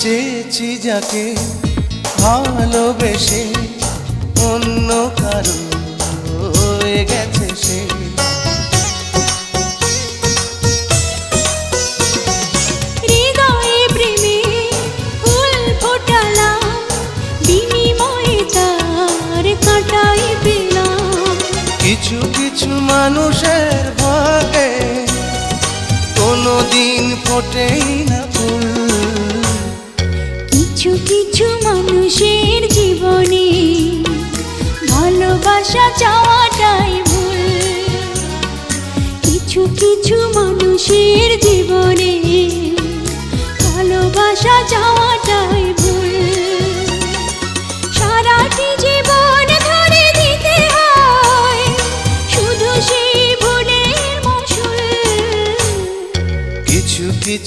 চেয়েছি যাকে ভালোবেসে অন্য কারো হয়ে গেছে সে। হৃদয়ে প্রেমে ফুল ফোটালাম, বিনিময়ে তার কাঁটাই পেলাম। কিছু কিছু মানুষের ভাগে কোনোদিন ফোটেই না ফুল। কিছু কিছু মানুষের জীবনে ভালোবাসা চাওয়াটাই ভুল। কিছু কিছু মানুষের